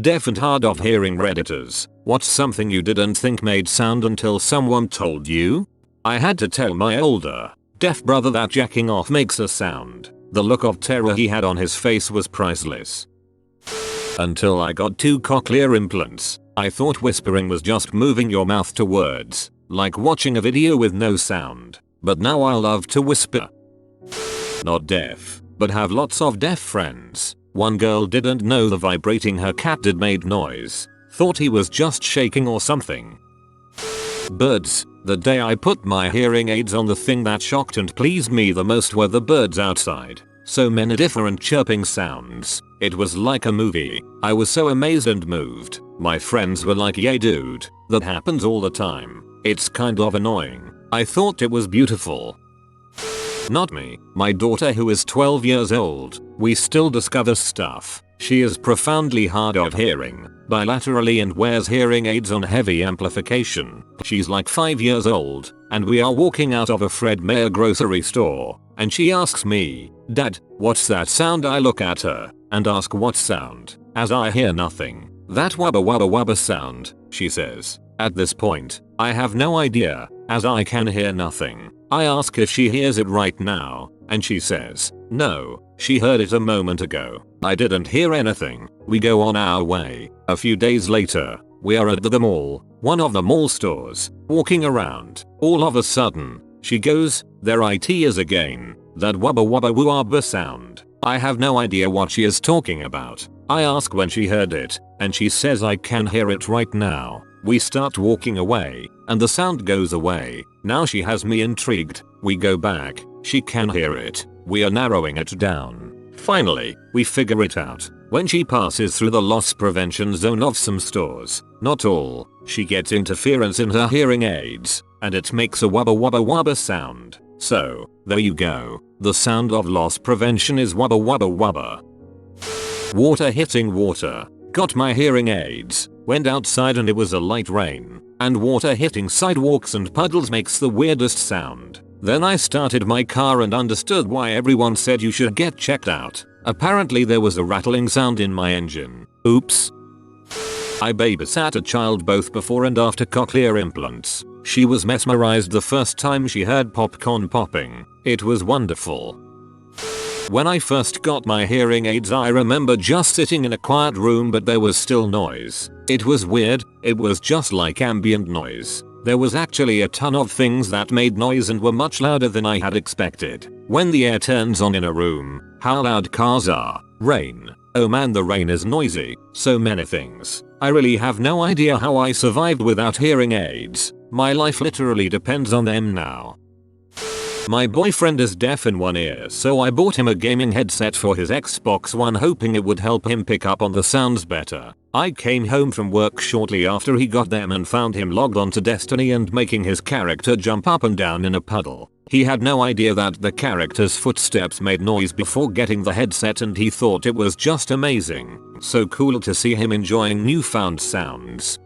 Deaf and hard of hearing Redditors, what's something you didn't think made sound until someone told you? I had to tell my older, deaf brother that jacking off makes a sound. The look of terror he had on his face was priceless. Until I got 2 cochlear implants, I thought whispering was just moving your mouth to words, like watching a video with no sound. But now I love to whisper. Not deaf, but have lots of deaf friends. One girl didn't know the vibrating her cat did made noise. Thought he was just shaking or something. Birds. The day I put my hearing aids on, the thing that shocked and pleased me the most were the birds outside. So many different chirping sounds. It was like a movie. I was so amazed and moved. My friends were like, "Yeah dude, that happens all the time. It's kind of annoying." I thought it was beautiful. Not me. My daughter, who is 12 years old, we still discover stuff. She is profoundly hard of hearing, bilaterally, and wears hearing aids on heavy amplification. She's like 5 years old, and we are walking out of a Fred Meyer grocery store, and she asks me, "Dad, what's that sound?" I look at her and ask, "What sound?" As I hear nothing. "That wubba wubba wubba sound," she says. At this point, I have no idea, as I can hear nothing. I ask if she hears it right now, and she says, no, she heard it a moment ago. I didn't hear anything. We go on our way. A few days later, we are at the mall, one of the mall stores, walking around. All of a sudden, she goes, "There it is again, that wubba wubba wubba sound." I have no idea what she is talking about. I ask when she heard it, and she says, "I can hear it right now." We start walking away, and the sound goes away. Now she has me intrigued. We go back. She can hear it. We are narrowing it down. Finally, we figure it out. When she passes through the loss prevention zone of some stores, not all, she gets interference in her hearing aids, and it makes a wubba wubba wubba sound. So, there you go. The sound of loss prevention is wubba wubba wubba. Water hitting water. Got my hearing aids. Went outside and it was a light rain, and water hitting sidewalks and puddles makes the weirdest sound. Then I started my car and understood why everyone said you should get checked out. Apparently there was a rattling sound in my engine. Oops. I babysat a child both before and after cochlear implants. She was mesmerized the first time she heard popcorn popping. It was wonderful. When I first got my hearing aids, I remember just sitting in a quiet room, but there was still noise. It was weird. It was just like ambient noise. There was actually a ton of things that made noise and were much louder than I had expected. When the air turns on in a room, how loud cars are. Rain. Oh man, the rain is noisy. So many things. I really have no idea how I survived without hearing aids. My life literally depends on them now. My boyfriend is deaf in one ear, so I bought him a gaming headset for his Xbox One, hoping it would help him pick up on the sounds better. I came home from work shortly after he got them and found him logged onto Destiny and making his character jump up and down in a puddle. He had no idea that the character's footsteps made noise before getting the headset, and he thought it was just amazing. So cool to see him enjoying newfound sounds.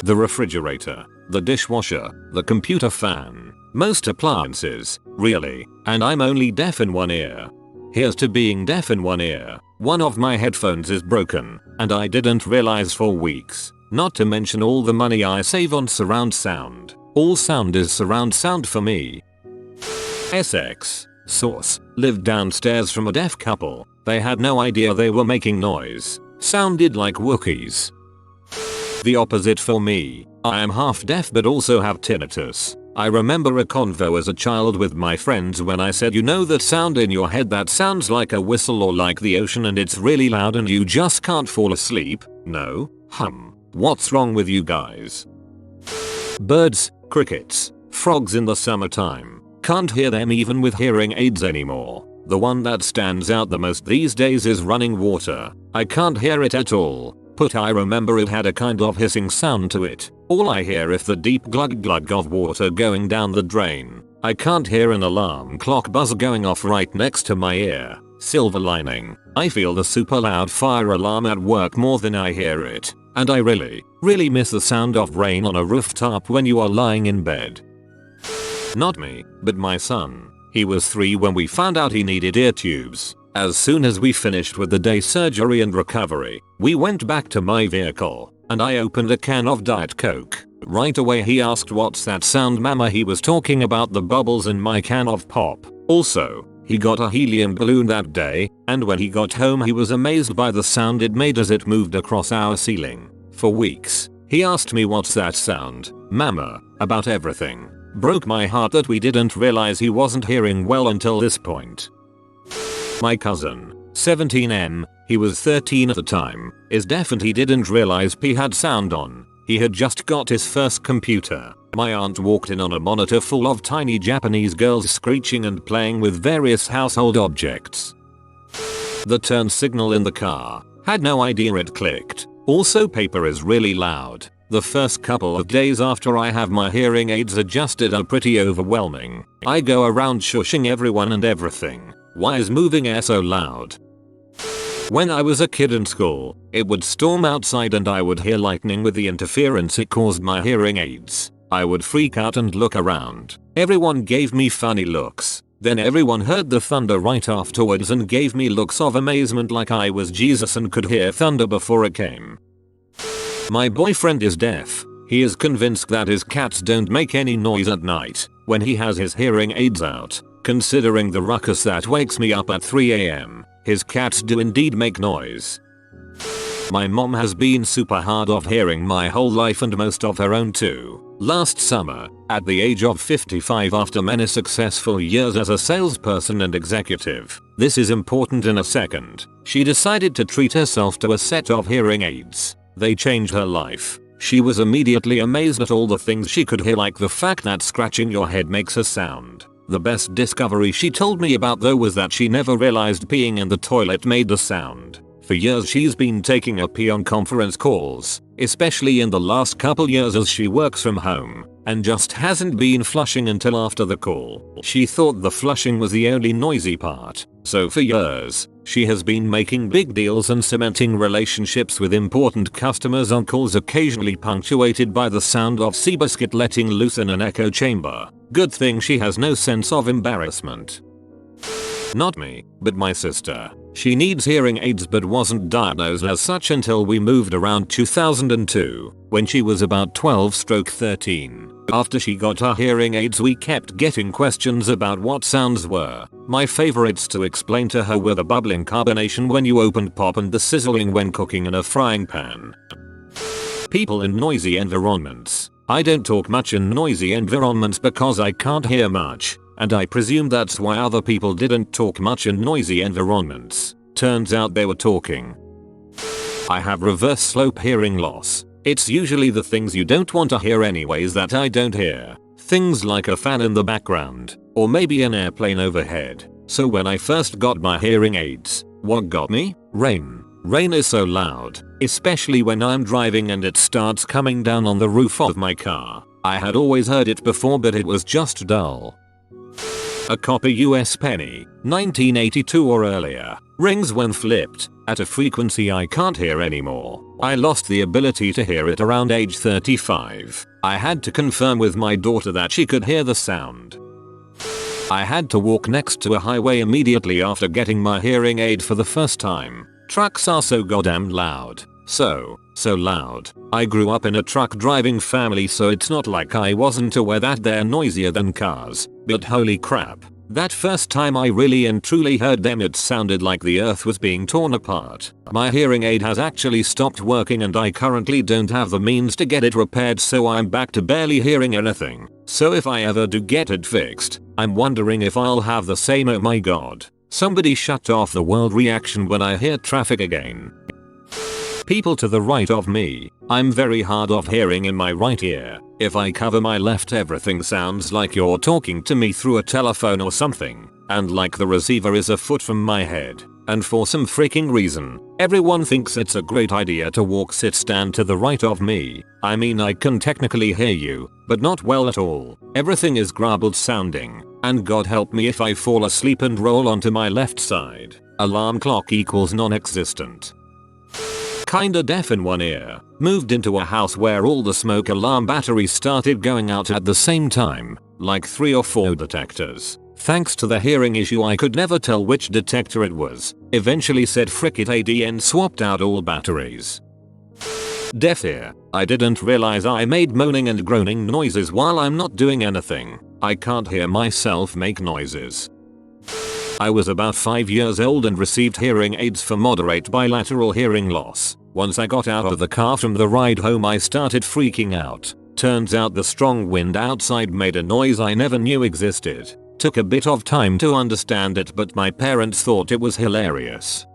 The refrigerator, the dishwasher, the computer fan. Most appliances, really, and I'm only deaf in one ear. Here's to being deaf in one ear. One of my headphones is broken, and I didn't realize for weeks. Not to mention all the money I save on surround sound. All sound is surround sound for me. SX. Source. Lived downstairs from a deaf couple. They had no idea they were making noise. Sounded like Wookiees. The opposite for me. I am half deaf but also have tinnitus. I remember a convo as a child with my friends when I said, "You know that sound in your head that sounds like a whistle or like the ocean and it's really loud and you just can't fall asleep?" No? What's wrong with you guys? Birds, crickets, frogs in the summertime. Can't hear them even with hearing aids anymore. The one that stands out the most these days is running water. I can't hear it at all. I remember it had a kind of hissing sound to it. All I hear is the deep glug glug of water going down the drain. I can't hear an alarm clock buzz going off right next to my ear. Silver lining. I feel the super loud fire alarm at work more than I hear it. And I really miss the sound of rain on a rooftop when you are lying in bed. Not me, but my son. He was 3 when we found out he needed ear tubes. As soon as we finished with the day surgery and recovery, we went back to my vehicle, and I opened a can of Diet Coke. Right away he asked, "What's that sound, mama?" He was talking about the bubbles in my can of pop. Also, he got a helium balloon that day, and when he got home he was amazed by the sound it made as it moved across our ceiling. For weeks, he asked me, "What's that sound, mama?" about everything. Broke my heart that we didn't realize he wasn't hearing well until this point. My cousin, 17M, he was 13 at the time, is deaf and he didn't realize P had sound on. He had just got his first computer. My aunt walked in on a monitor full of tiny Japanese girls screeching and playing with various household objects. The turn signal in the car. Had no idea it clicked. Also, paper is really loud. The first couple of days after I have my hearing aids adjusted are pretty overwhelming. I go around shushing everyone and everything. Why is moving air so loud? When I was a kid in school, it would storm outside and I would hear lightning with the interference it caused my hearing aids. I would freak out and look around. Everyone gave me funny looks. Then everyone heard the thunder right afterwards and gave me looks of amazement like I was Jesus and could hear thunder before it came. My boyfriend is deaf. He is convinced that his cats don't make any noise at night when he has his hearing aids out. Considering the ruckus that wakes me up at 3 AM, his cats do indeed make noise. My mom has been super hard of hearing my whole life and most of her own too. Last summer, at the age of 55 after many successful years as a salesperson and executive, this is important in a second, she decided to treat herself to a set of hearing aids. They changed her life. She was immediately amazed at all the things she could hear, like the fact that scratching your head makes a sound. The best discovery she told me about though was that she never realized peeing in the toilet made the sound. For years she's been taking a pee on conference calls, especially in the last couple years as she works from home, and just hasn't been flushing until after the call. She thought the flushing was the only noisy part, so for years, she has been making big deals and cementing relationships with important customers on calls, occasionally punctuated by the sound of Seabiscuit letting loose in an echo chamber. Good thing she has no sense of embarrassment. Not me, but my sister. She needs hearing aids but wasn't diagnosed as such until we moved around 2002, when she was about 12/13. After she got her hearing aids we kept getting questions about what sounds were. My favorites to explain to her were the bubbling carbonation when you opened pop and the sizzling when cooking in a frying pan. People in noisy environments. I don't talk much in noisy environments because I can't hear much, and I presume that's why other people didn't talk much in noisy environments. Turns out they were talking. I have reverse slope hearing loss. It's usually the things you don't want to hear anyways that I don't hear. Things like a fan in the background, or maybe an airplane overhead. So when I first got my hearing aids, what got me? Rain. Rain is so loud, especially when I'm driving and it starts coming down on the roof of my car. I had always heard it before but it was just dull. A copper US penny, 1982 or earlier, rings when flipped, at a frequency I can't hear anymore. I lost the ability to hear it around age 35. I had to confirm with my daughter that she could hear the sound. I had to walk next to a highway immediately after getting my hearing aid for the first time. Trucks are so goddamn loud. So loud. I grew up in a truck driving family, so it's not like I wasn't aware that they're noisier than cars, but holy crap. That first time I really and truly heard them, it sounded like the earth was being torn apart. My hearing aid has actually stopped working and I currently don't have the means to get it repaired, so I'm back to barely hearing anything. So if I ever do get it fixed, I'm wondering if I'll have the same "oh my god, somebody shut off the world" reaction when I hear traffic again. People to the right of me. I'm very hard of hearing in my right ear. If I cover my left, everything sounds like you're talking to me through a telephone or something, and like the receiver is a foot from my head. And for some freaking reason, everyone thinks it's a great idea to walk sit stand to the right of me. I mean, I can technically hear you, but not well at all. Everything is garbled sounding, and God help me if I fall asleep and roll onto my left side. Alarm clock equals non-existent. Kinda deaf in one ear. Moved into a house where all the smoke alarm batteries started going out at the same time, like 3 or 4 detectors. Thanks to the hearing issue I could never tell which detector it was. Eventually said frick it ADN swapped out all batteries. Deaf ear. I didn't realize I made moaning and groaning noises while I'm not doing anything. I can't hear myself make noises. I was about 5 years old and received hearing aids for moderate bilateral hearing loss. Once I got out of the car from the ride home I started freaking out. Turns out the strong wind outside made a noise I never knew existed. Took a bit of time to understand it, but my parents thought it was hilarious.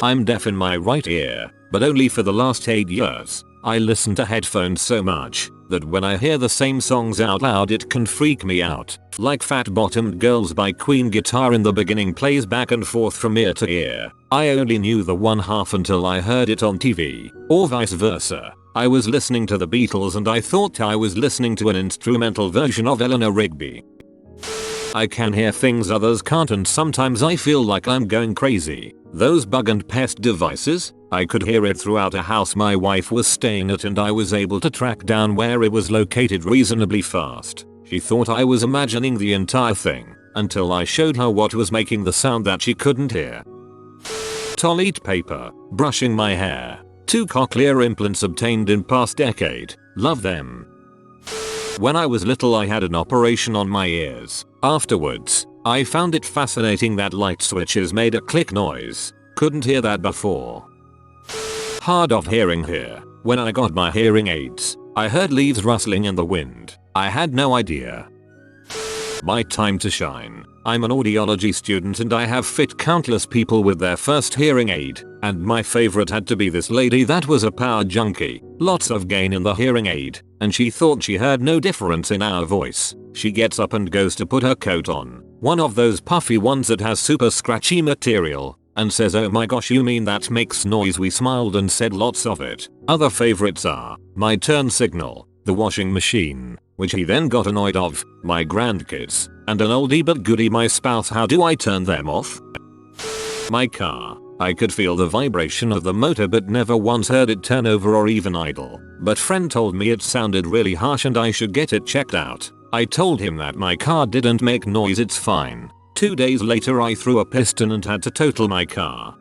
I'm deaf in my right ear, but only for the last 8 years. I listen to headphones so much that when I hear the same songs out loud it can freak me out. Like Fat Bottomed Girls by Queen, guitar in the beginning plays back and forth from ear to ear. I only knew the one half until I heard it on TV, or vice versa. I was listening to the Beatles and I thought I was listening to an instrumental version of Eleanor Rigby. I can hear things others can't and sometimes I feel like I'm going crazy. Those bug and pest devices? I could hear it throughout a house my wife was staying at and I was able to track down where it was located reasonably fast. She thought I was imagining the entire thing until I showed her what was making the sound that she couldn't hear. Toilet paper. Brushing my hair. 2 cochlear implants obtained in past decade. Love them. When I was little I had an operation on my ears. Afterwards, I found it fascinating that light switches made a click noise. Couldn't hear that before. Hard of hearing here. When I got my hearing aids, I heard leaves rustling in the wind. I had no idea. My time to shine. I'm an audiology student and I have fit countless people with their first hearing aid, and my favorite had to be this lady that was a power junkie. Lots of gain in the hearing aid, and she thought she heard no difference in our voice. She gets up and goes to put her coat on, one of those puffy ones that has super scratchy material, and says, "Oh my gosh, you mean that makes noise?" We smiled and said lots of it. Other favorites are my turn signal, the washing machine, which he then got annoyed of, my grandkids, and an oldie but goodie, my spouse. How do I turn them off? My car. I could feel the vibration of the motor but never once heard it turn over or even idle. But friend told me it sounded really harsh and I should get it checked out. I told him that my car didn't make noise, it's fine. 2 days later I threw a piston and had to total my car.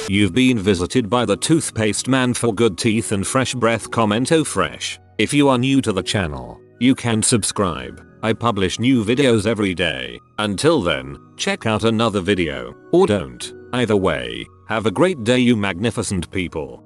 You've been visited by the toothpaste man for good teeth and fresh breath. Comment oh fresh. If you are new to the channel, you can subscribe. I publish new videos every day. Until then, check out another video, or don't. Either way, have a great day you magnificent people.